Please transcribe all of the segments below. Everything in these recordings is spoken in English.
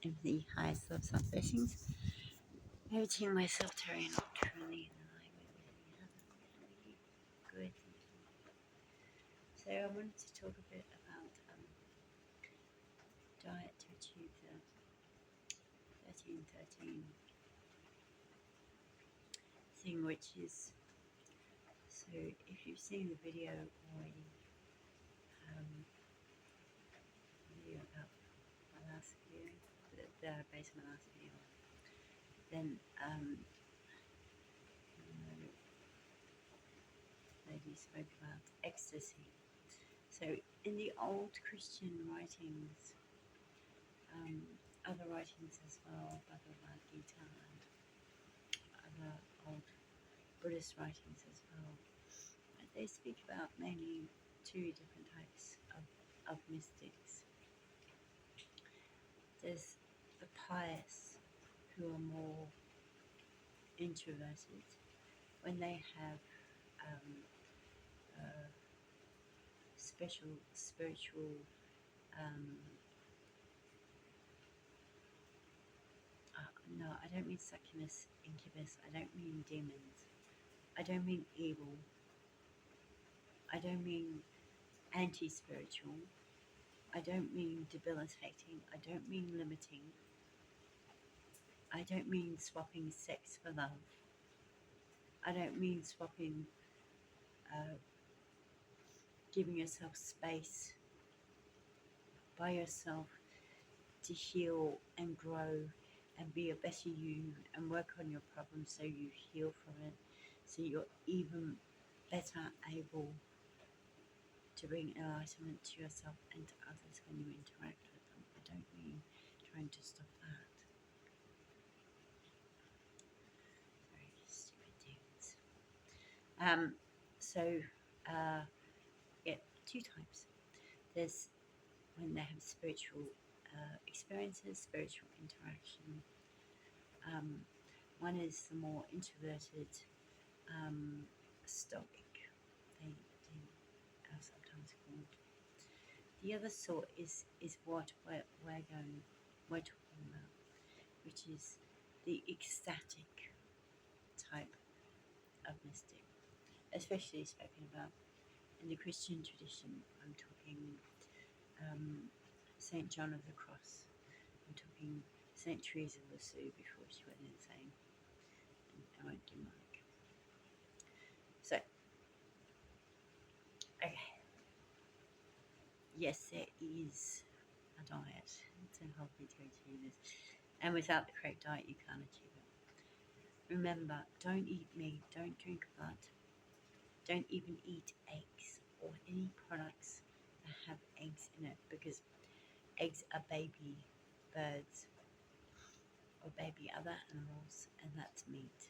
of the highest love self blessings. Noting myself very nocturnally in alignment with the other. Good. So I wanted to talk a bit about diet to achieve the 1313 thing, which is, so if you've seen the video already, video about my last video, that I based my last video on, then lady spoke about ecstasy. So in the old Christian writings, other writings as well, Bhagavad Gita and other old Buddhist writings as well, they speak about mainly two different types of mystics. There's the pious, who are more introverted. When they have special spiritual no, I don't mean succubus, incubus. I don't mean demons. I don't mean evil. I don't mean anti-spiritual. I don't mean debilitating. I don't mean limiting. I don't mean swapping sex for love. I don't mean swapping, giving yourself space by yourself to heal and grow and be a better you and work on your problems so you heal from it, so you're even better able to bring enlightenment to yourself and to others when you interact with them. I don't mean trying to stop that. Very stupid dudes. Yeah, two types. There's when they have spiritual experiences, spiritual interaction. One is the more introverted, stoic, they are sometimes called. The other sort is what we're talking about, which is the ecstatic type of mystic, especially spoken about in the Christian tradition. I'm talking Saint John of the Cross. I'm talking Saint Teresa of Lisieux before she went insane. And I went demonic. So, okay. Yes, there is a diet to help you to achieve this. And without the correct diet, you can't achieve it. Remember, don't eat meat, don't drink blood, don't even eat eggs or any products that have eggs in it, because eggs are baby birds or baby other animals, and that's meat.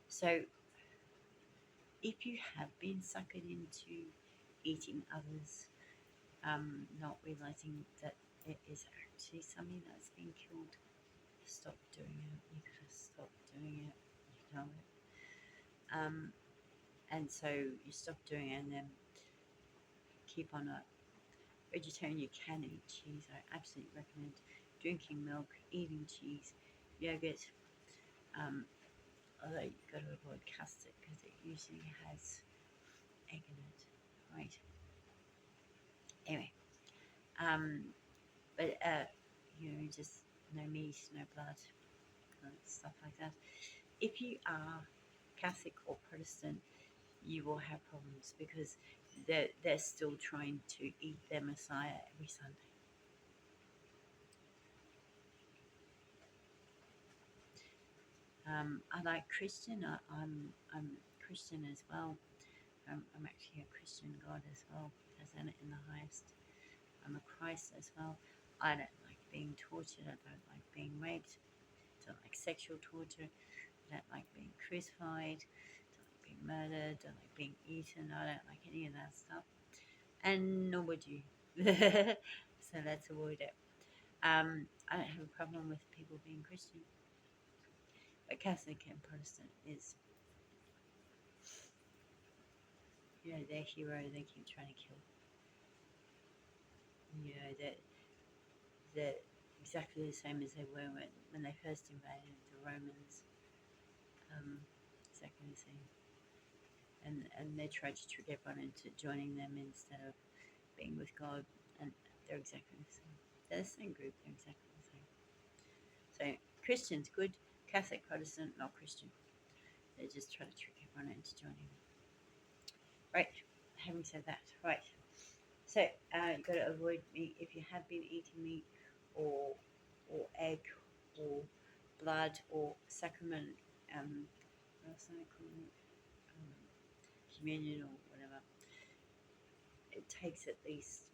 So if you have been suckered into eating others, not realizing that it is actually something that's being killed, stop doing it. You gotta stop doing it. You know it. And so you stop doing it, and then keep on it. Vegetarian, you can eat cheese. I absolutely recommend drinking milk, eating cheese, yogurt. Although you've got to avoid custard because it usually has egg in it, right? Anyway, but just no meat, no blood, stuff like that. If you are Catholic or Protestant, you will have problems because they're still trying to eat their Messiah every Sunday. I like Christian. I'm Christian as well. I'm actually a Christian God as well, as in the highest. I'm a Christ as well. I don't like being tortured. I don't like being raped. I don't like sexual torture. I don't like being crucified. I don't like being murdered. I don't like being eaten. I don't like any of that stuff. And nor would you. So let's avoid it. I don't have a problem with people being Christian. But Catholic and Protestant is, their hero they keep trying to kill. You know, that exactly the same as they were when they first invaded the Romans. Exactly the same. And they tried to trick everyone into joining them instead of being with God, and they're exactly the same. They're the same group, they're exactly the same. So Christians, good. Catholic, Protestant, not Christian. They just try to trick everyone into joining them. Right, having said that, right. So you've got to avoid meat if you have been eating meat or egg or blood or sacrament, what else do I call it? Communion or whatever. It takes at least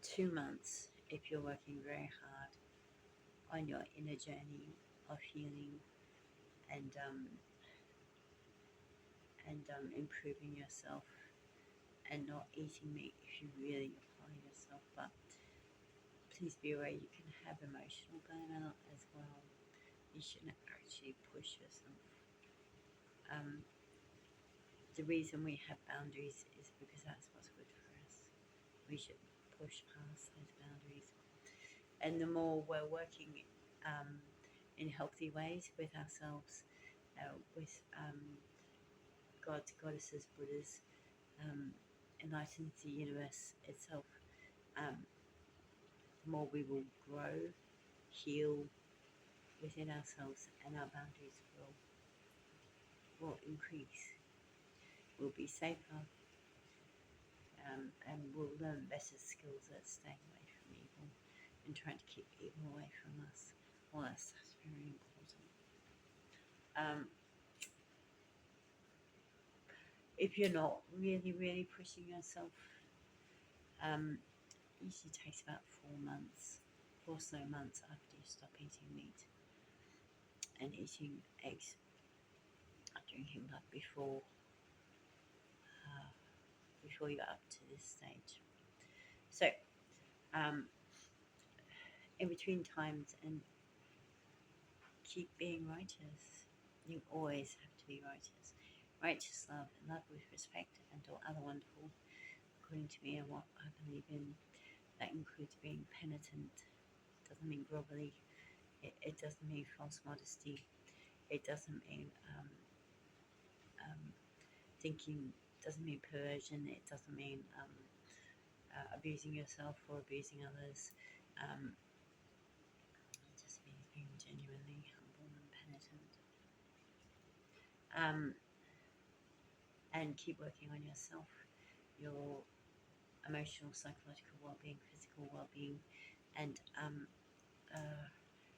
2 months if you're working very hard on your inner journey of healing and improving yourself and not eating meat if you really apply yourself. But please be aware you can have emotional burnout as well. You shouldn't actually push yourself. The reason we have boundaries is because that's what's good for us. We should push past those boundaries. And the more we're working in healthy ways with ourselves, with gods, goddesses, Buddhas, enlightens the universe itself, the more we will grow, heal within ourselves, and our boundaries will increase. We'll be safer, and we'll learn better skills at staying away from evil and trying to keep evil away from us. Well, that's very important. If you're not really, really pushing yourself, usually takes about 4 months, 4 slow months after you stop eating meat and eating eggs, drinking blood before you're up to this stage. So, in between times, and keep being righteous. You always have to be righteous. Righteous love and love with respect and all other wonderful, according to me and what I believe in. That includes being penitent. Doesn't mean grovelly. It doesn't mean false modesty. It doesn't mean thinking. Doesn't mean perversion. It doesn't mean abusing yourself or abusing others. It just means being genuinely humble and penitent. And keep working on yourself, your emotional, psychological well-being, physical well-being, and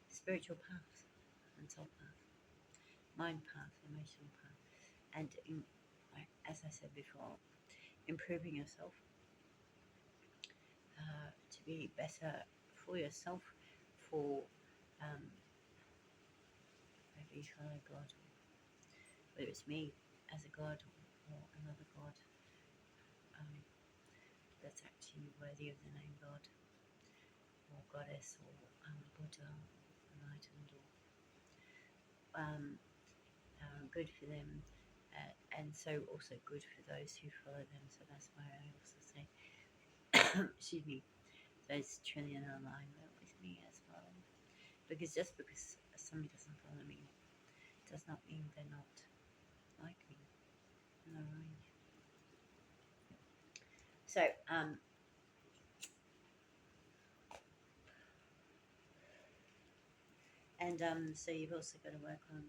spiritual path and soul path, mind path, emotional path, and as I said before, improving yourself to be better for yourself, for maybe fellow God, whether it's me as a God or another God that's actually worthy of the name God or Goddess or Buddha or enlightened or good for them, and so also good for those who follow them. So that's why I also say, excuse me, those trillion are in alignment with me as well. Because just because somebody doesn't follow me does not mean they're not like me. No, right. So, so you've also got to work on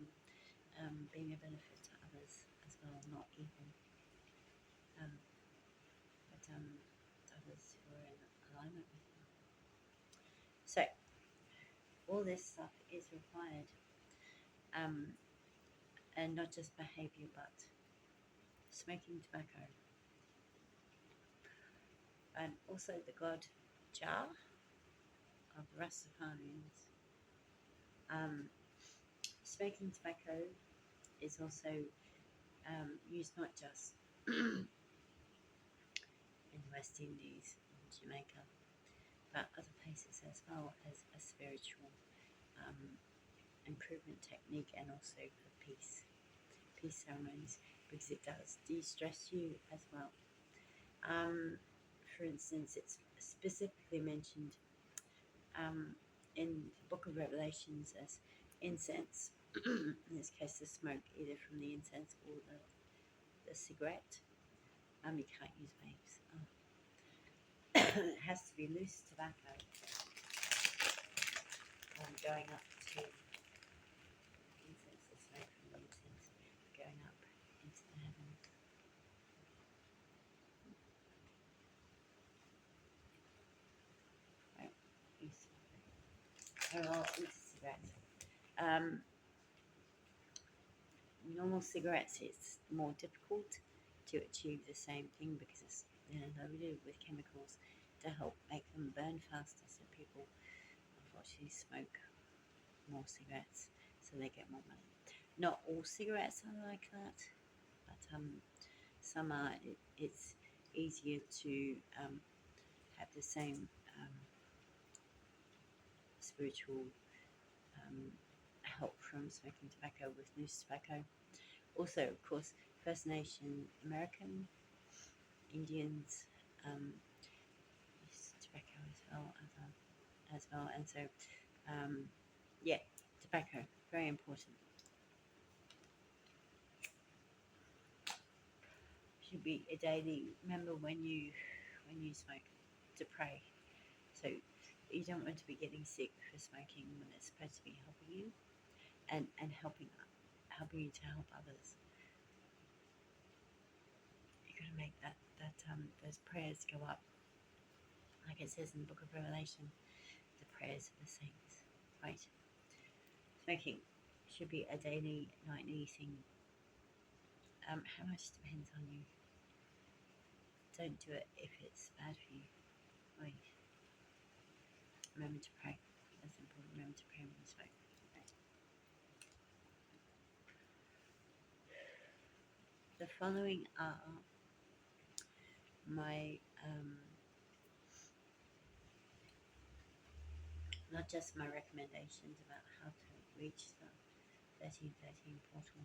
being a benefit to others as well, not evil, but others who are in alignment with you. So, all this stuff is required, and not just behaviour, but smoking tobacco, and also the god Jah of the Rastafarians. Smoking tobacco is also used not just in the West Indies and Jamaica, but other places as well as a spiritual improvement technique, and also for peace ceremonies, because it does de-stress you as well. For instance, it's specifically mentioned in the book of Revelations as incense. In this case, the smoke either from the incense or the cigarette. You can't use vapes. It has to be loose tobacco. Going up to incense, the smoke from the incense going up into the heavens. Right, into cigarettes. Normal cigarettes, it's more difficult to achieve the same thing because it's loaded with chemicals to help make them burn faster. So people unfortunately smoke more cigarettes so they get more money. Not all cigarettes are like that, but some are. It's easier to have the same spiritual help from smoking tobacco with loose tobacco. Also, of course, First Nation American Indians use tobacco as well, and so yeah, tobacco very important. Should be a daily. Remember when you smoke to pray. So you don't want to be getting sick for smoking when it's supposed to be helping you and helping you to help others. You've got to make those prayers go up. Like it says in the book of Revelation, the prayers of the saints. Right. Smoking should be a daily, nightly thing. How much depends on you. Don't do it if it's bad for you. Right. Remember to pray. That's important. Remember to pray when you smoke. Right. The following are my not just my recommendations about how to reach the 1313 portal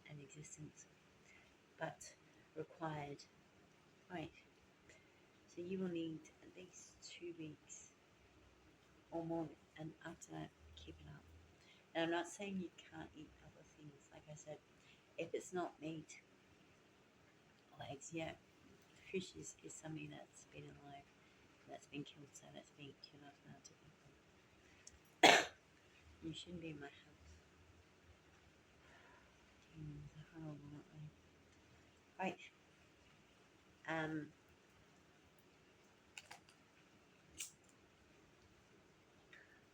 and existence, but required. Right. So you will need at least 2 weeks or more, and after that, keep it up. And I'm not saying you can't eat other things. Like I said, if it's not meat or eggs, yeah, fish is something that's been alive, that's been killed, so that's meat. You're not allowed to eat them. You shouldn't be in my house. Demons are horrible, aren't they? Right.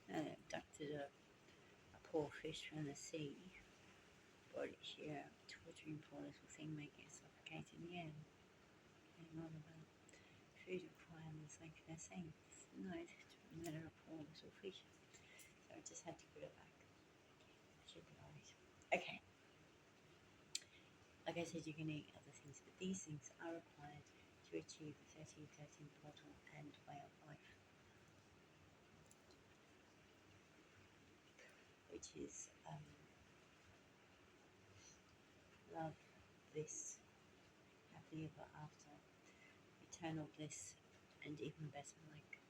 Abducted a poor fish from the sea, brought it here, torturing poor little thing, making it suffocate in the air. Getting all about food requirements, like they're saying. No, to murder a poor little fish. So I just had to put it back. Should be alright. Okay. Like I said, you can eat other things, but these things are required to achieve the 1313 portal and way of life, which is love, bliss, happily ever after, eternal bliss, and even better, like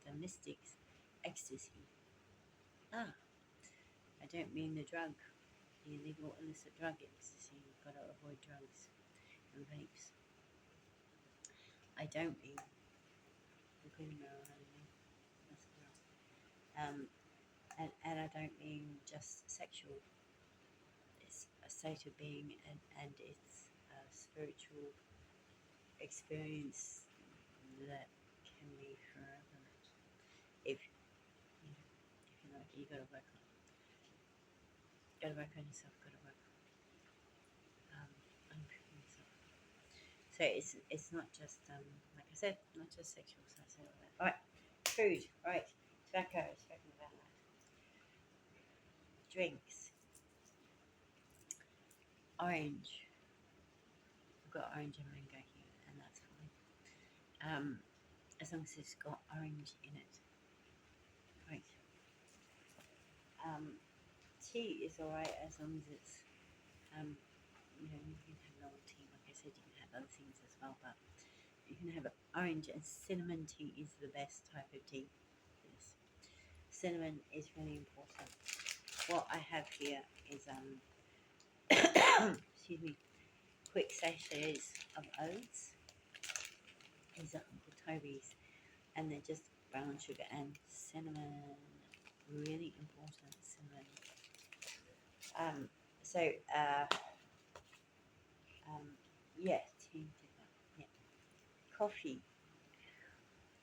the mystics, ecstasy. I don't mean the drug, the illegal illicit drug ecstasy. You've got to avoid drugs and vapes. I don't mean the green marijuana, and I don't mean just sexual. It's a state of being, and it's a spiritual experience that can be forever. If you know, you got to work on it. Got to work on yourself. Got to work on yourself. So it's not just like I said, not just sexual. So I said all that. All right, food. All right, tobacco. Spoken about that. Drinks. Orange. I've got orange and mango here, and that's fine. As long as it's got orange in it. Right. Tea is alright as long as it's you can have normal tea. Like I said, you can have other things as well, but you can have orange and cinnamon tea is the best type of tea. cinnamon is really important. What I have here is excuse me, quick sachets of oats. These are Uncle Toby's, and they're just brown sugar and cinnamon. Really important, cinnamon. So yeah, tea, yeah, coffee.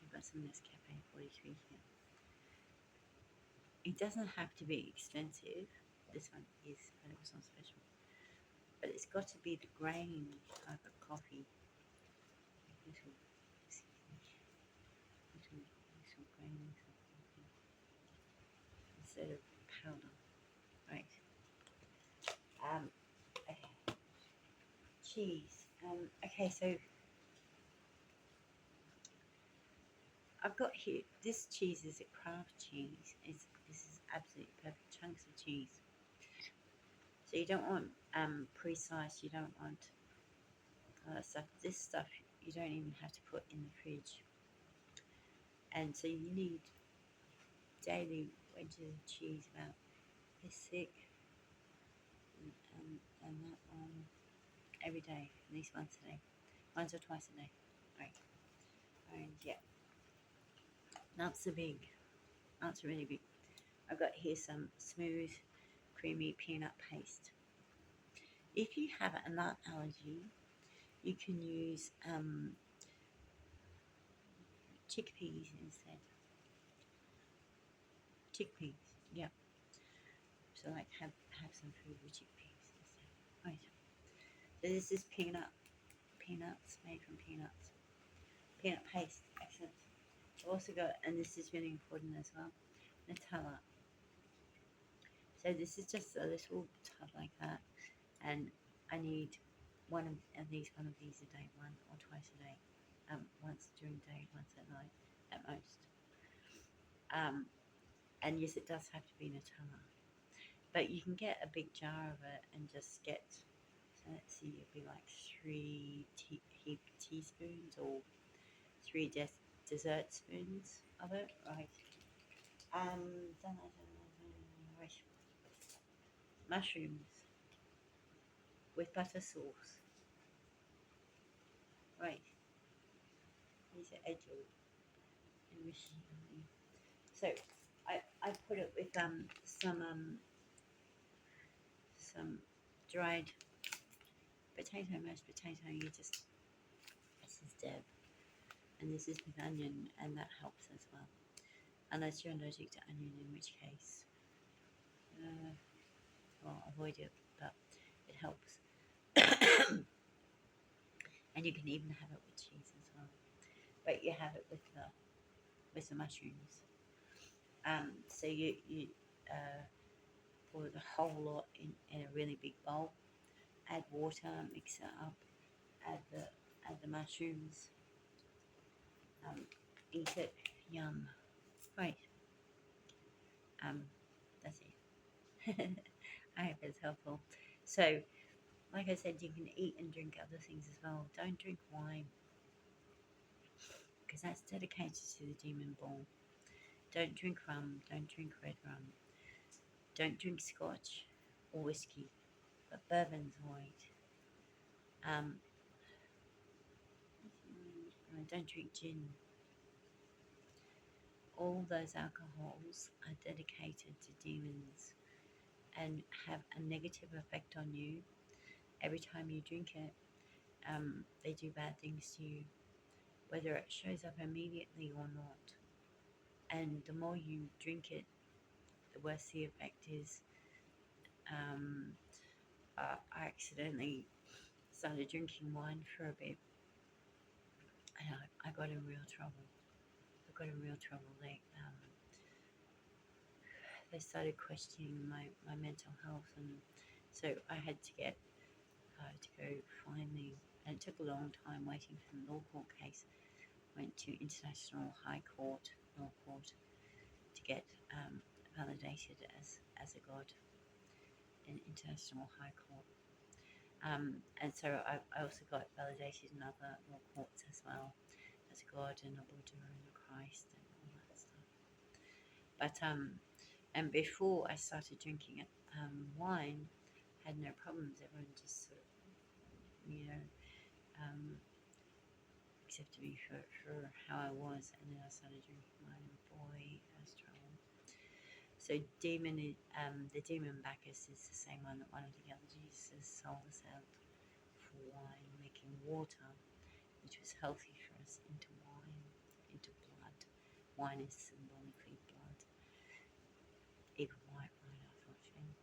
We've got some Nescafe 43 here. It doesn't have to be expensive. This one is, but it was on special. But it's got to be the grain type of coffee. Little, little grains of coffee instead of powder. Right. Um, okay. Cheese. Okay, so I've got here, this cheese is a craft cheese. This is absolutely perfect chunks of cheese. So you don't want pre-sliced, you don't want stuff. This stuff you don't even have to put in the fridge. And so you need daily wedges of cheese about this thick and that one every day, at least once a day. Once or twice a day. Right. And yeah. Nuts are big. Nuts are really big. I've got here some smooth, creamy peanut paste. If you have a nut allergy, you can use chickpeas instead. Chickpeas, yeah. So like have some food with chickpeas instead. Right. So this is peanuts made from peanuts. Peanut paste, excellent. I've also got, and this is really important as well, Nutella. So this is just a little tub like that, and I need one of these a day, one or twice a day, once during the day, once at night, at most. And yes, it does have to be Nutella, but you can get a big jar of it and just get. So let's see, it'd be like heap teaspoons or three dessert spoons of it, right? Right. Mushrooms with butter sauce, right? These are edged and mushy. So I put it with some dried potato, mashed potato. You just, this is Deb, and this is with onion, and that helps as well. Unless you're allergic to onion, in which case, well, avoid it, but it helps. And you can even have it with cheese as well. But you have it with the mushrooms. So you pour the whole lot in a really big bowl. Add water, mix it up. Add the mushrooms. Eat it. Yum. Right. That's it. I hope it's helpful. So, like I said, you can eat and drink other things as well. Don't drink wine because that's dedicated to the demon ball. Don't drink rum. Don't drink red rum. Don't drink scotch or whiskey, but bourbon's alright. Don't drink gin. All those alcohols are dedicated to demons and have a negative effect on you. Every time you drink it, they do bad things to you, whether it shows up immediately or not. And the more you drink it, the worse the effect is. I accidentally started drinking wine for a bit, and I got in real trouble. They started questioning my mental health, and so I had to go finally, and it took a long time waiting for the law court case. Went to International High Court, Law Court, to get validated as a god in International High Court. And so I also got validated in other law courts as well, as a god and a Buddha and a Christ and all that stuff. But and before I started drinking it, wine, had no problems. Everyone just sort of, you know, um, accepted me for how I was, and then I started drinking wine, and boy, I was trouble. So the demon Bacchus is the same one that one of the other Jesus sold us out for wine, making water, which was healthy for us, into wine, into blood. Wine is symbolically blood, even white wine, I thought, Shane.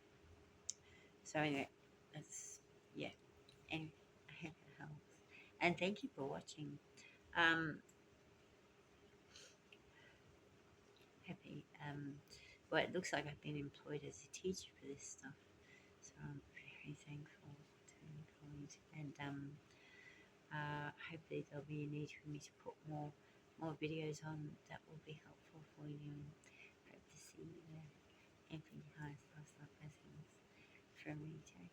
So anyway, that's, yeah. Anyway, I hope it helps. And thank you for watching. Um, happy. Well, it looks like I've been employed as a teacher for this stuff, so I'm very thankful to be employed. And hopefully there'll be a need for me to put more videos on that will be helpful for you. And hope to see you there. Infinite highest love blessings from me, Jay.